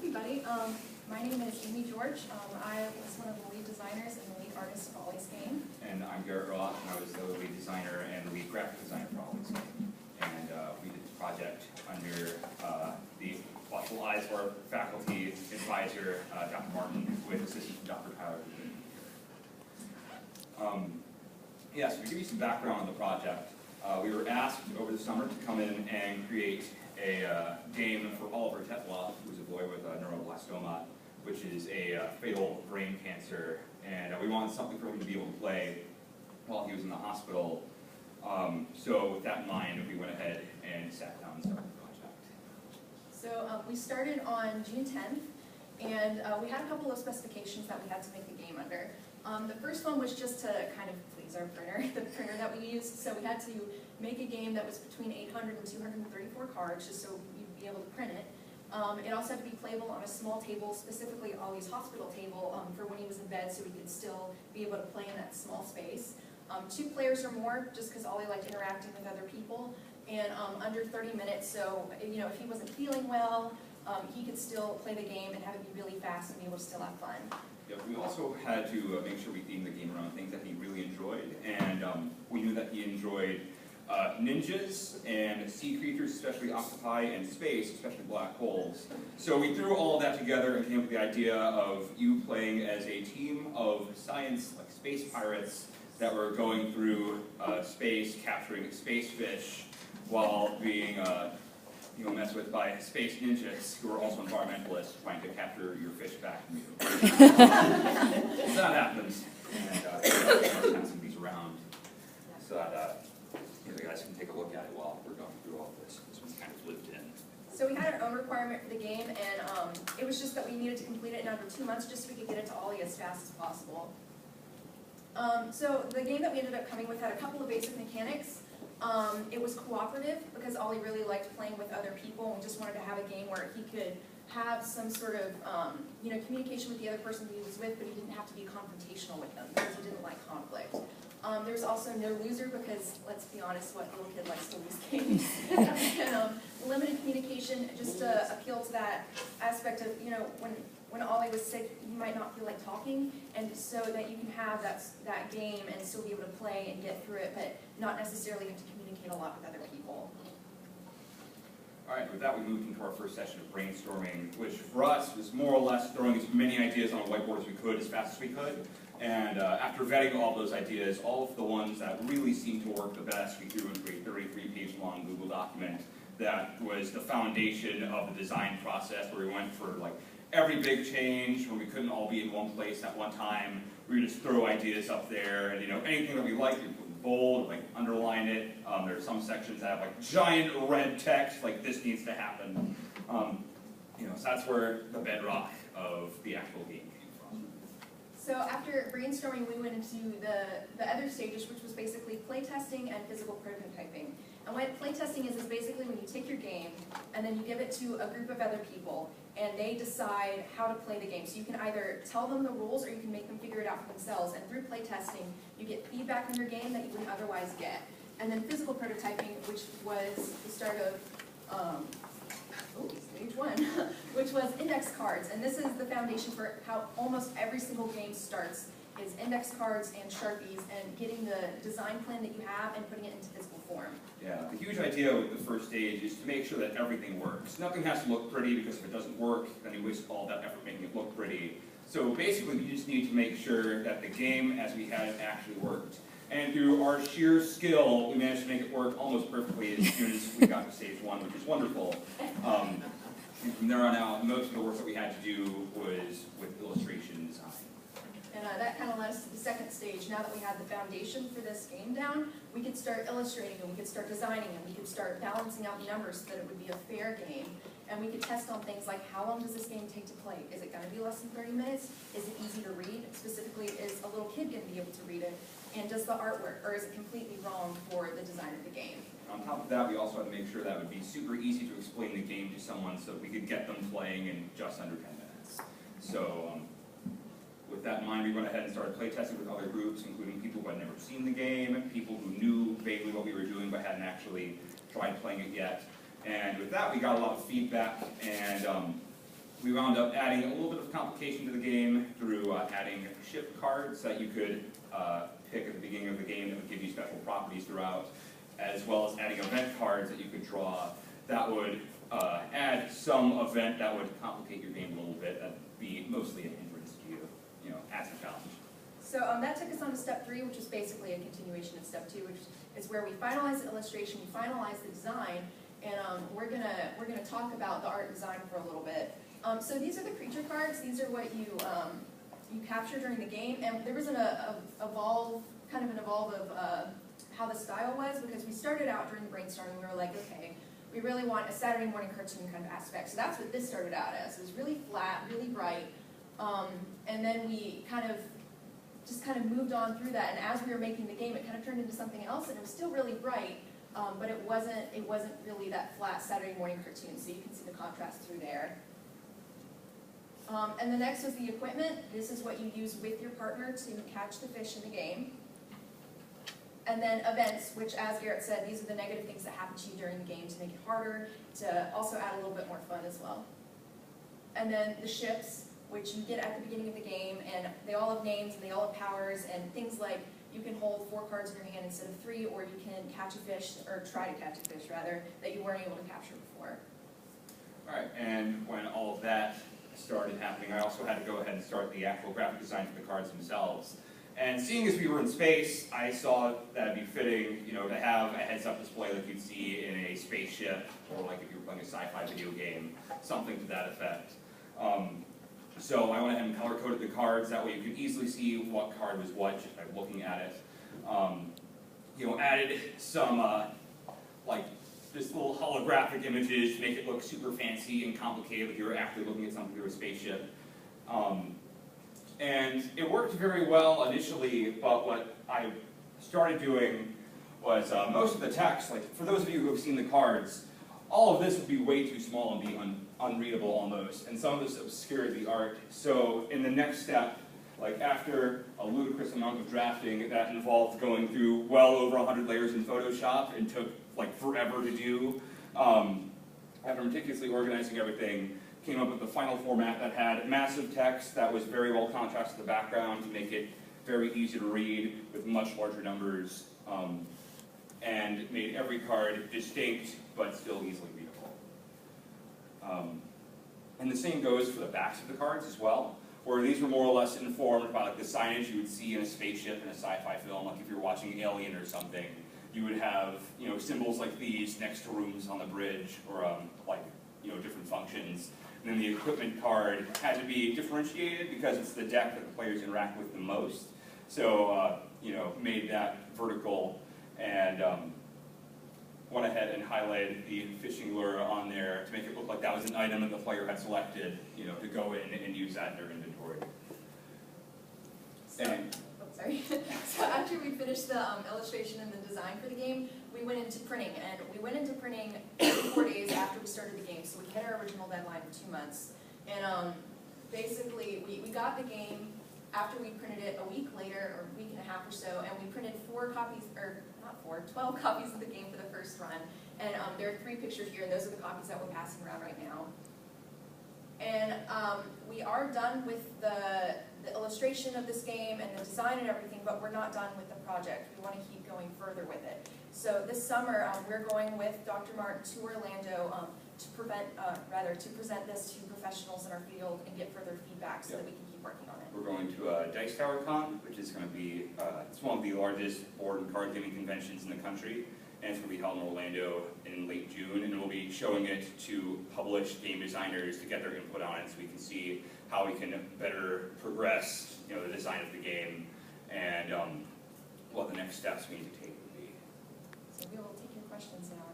everybody. My name is Amy George. I was one of the lead designers and the lead artist of Ollie's game. And I'm Garrett Roth, and I was the lead designer and the lead graphic designer for Ollie's game. And we did this project under the watchful eyes of our faculty advisor, Dr. Martin, with assistance from Dr. Tyler. So to give you some background on the project, we were asked over the summer to come in and create a game for Oliver Tetloff, who's a boy with neuroblastoma, which is a fatal brain cancer, and we wanted something for him to be able to play while he was in the hospital. So with that in mind, we went ahead and sat down and started the project. So we started on June 10th, and we had a couple of specifications that we had to make the game under. The first one was just to kind of please our printer, the printer that we used. So we had to make a game that was between 800 and 234 cards, just so you'd be able to print it. It also had to be playable on a small table, specifically Ollie's hospital table, for when he was in bed, so we could still be able to play in that small space. 2 players or more, just because Ollie liked interacting with other people, and under 30 minutes, so if he wasn't feeling well, he could still play the game and have it be really fast and be able to still have fun. Yeah, we also had to make sure we themed the game around things that he really enjoyed, and we knew that he enjoyed ninjas and sea creatures, especially octopi, and space, especially black holes. So we threw all of that together and came up with the idea of you playing as a team of science, like space pirates, that were going through space, capturing space fish, while being messed with by space ninjas who are also environmentalists trying to capture your fish back from you. So that happens, and passing these around so that you guys can take a look at it while we're going through all this. This one's kind of lived in. So we had our own requirement for the game, and it was just that we needed to complete it in under 2 months just so we could get it to Ollie as fast as possible. So the game that we ended up coming with had a couple of basic mechanics. It was cooperative because Ollie really liked playing with other people, and we just wanted to have a game where he could have some sort of communication with the other person he was with, but he didn't have to be confrontational with them because he didn't like conflict. There was also no loser because, let's be honest, what little kid likes to lose games? And limited communication, just to appeal to that aspect of, when Ollie was sick, you might not feel like talking, and so that you can have that game and still be able to play and get through it, but not necessarily have to communicate a lot with other people. All right, with that we moved into our first session of brainstorming, which for us was more or less throwing as many ideas on a whiteboard as we could, as fast as we could. And after vetting all those ideas, all of the ones that really seemed to work the best, we threw into a 33-page long Google document that was the foundation of the design process, where we went for every big change when we couldn't all be in one place at one time. We would just throw ideas up there, and anything that we liked, we put in bold, underline it. There are some sections that have giant red text, like this needs to happen. So that's where the bedrock of the actual game came from. So after brainstorming, we went into the other stages, which was basically playtesting and physical prototyping. And what playtesting is basically when you take your game and then you give it to a group of other people, and they decide how to play the game. So you can either tell them the rules or you can make them figure it out for themselves. And through playtesting, you get feedback on your game that you wouldn't otherwise get. And then physical prototyping, which was the start of stage 1, which was index cards. And this is the foundation for how almost every single game starts, is index cards and Sharpies and getting the design plan that you have and putting it into physical form. Yeah, the huge idea with the first stage is to make sure that everything works. Nothing has to look pretty, because if it doesn't work, then you waste all that effort making it look pretty. So basically, we just need to make sure that the game, as we had it, actually worked. And through our sheer skill, we managed to make it work almost perfectly as soon as we got to stage 1, which is wonderful. And from there on out, most of the work that we had to do was with illustration design. And that kind of led us to the second stage. Now that we had the foundation for this game down, we could start illustrating, and we could start designing, and we could start balancing out the numbers so that it would be a fair game. And we could test on things like, how long does this game take to play? Is it going to be less than 30 minutes? Is it easy to read? Specifically, is a little kid going to be able to read it? And does the art work, or is it completely wrong for the design of the game? On top of that, we also had to make sure that it would be super easy to explain the game to someone so that we could get them playing in just under 10 minutes. So with that in mind, we went ahead and started playtesting with other groups, including people who had never seen the game, people who knew vaguely what we were doing but hadn't actually tried playing it yet. And with that, we got a lot of feedback, and we wound up adding a little bit of complication to the game through adding ship cards that you could pick at the beginning of the game that would give you special properties throughout, as well as adding event cards that you could draw that would add some event that would complicate your game a little bit, that'd be mostly a hindrance to you, as a challenge. So that took us on to step 3, which is basically a continuation of step 2, which is where we finalize the illustration, we finalize the design, and we're gonna talk about the art and design for a little bit. So these are the creature cards. These are what you capture during the game, and there was an evolve of how the style was, because we started out during the brainstorming. We were like, okay, we really want a Saturday morning cartoon kind of aspect. So that's what this started out as. It was really flat, really bright, and then we just kind of moved on through that. And as we were making the game, it kind of turned into something else, and it was still really bright, but it wasn't really that flat Saturday morning cartoon. So you can see the contrast through there. And the next was the equipment. This is what you use with your partner to catch the fish in the game. And then events, which, as Garrett said, these are the negative things that happen to you during the game to make it harder, to also add a little bit more fun as well. And then the ships, which you get at the beginning of the game, and they all have names and they all have powers, and things like you can hold 4 cards in your hand instead of 3, or you can catch a fish, or try to catch a fish rather, that you weren't able to capture before. All right, and when all of that started happening, I also had to go ahead and start the actual graphic design for the cards themselves. And seeing as we were in space, I saw that it'd be fitting, to have a heads-up display like you'd see in a spaceship, or like if you were playing a sci-fi video game, something to that effect. So I went ahead and color-coded the cards. That way you could easily see what card was what just by looking at it. Added some just little holographic images to make it look super fancy and complicated, like you were actually looking at something through a spaceship. And it worked very well initially, but what I started doing was most of the text, like for those of you who have seen the cards, all of this would be way too small and be unreadable almost, and some of this obscured the art. So in the next step, like after a ludicrous amount of drafting that involved going through well over 100 layers in Photoshop and took like forever to do, after meticulously organizing everything, came up with the final format that had massive text that was very well contrasted to the background to make it very easy to read with much larger numbers, and made every card distinct but still easily readable. And the same goes for the backs of the cards as well, where these were more or less informed by like the signage you would see in a spaceship in a sci-fi film. Like if you're watching Alien or something, you would have symbols like these next to rooms on the bridge, or different functions. And then the equipment card had to be differentiated because it's the deck that the players interact with the most. So made that vertical, and went ahead and highlighted the fishing lure on there to make it look like that was an item that the player had selected, to go in and use that in their inventory. So after we finished the illustration and the design for the game, we went into printing, and we went into printing 4 days after we started the game, so we hit our original deadline of 2 months. And basically, we got the game after we printed it a week later, or a week and a half or so, and we printed 12 copies of the game for the first run. And there are 3 pictures here, and those are the copies that we're passing around right now. And we are done with the illustration of this game and the design and everything, but we're not done with the project. We want to keep going further with it. So this summer, we're going with Dr. Martin to Orlando to present this to professionals in our field and get further feedback so that we can keep working on it. We're going to Dice Tower Con, which is going to be, it's one of the largest board and card gaming conventions in the country, and it's going to be held in Orlando in late June, and we'll be showing it to published game designers to get their input on it so we can see how we can better progress the design of the game, and what the next steps we need to take would be. So we will take your questions now.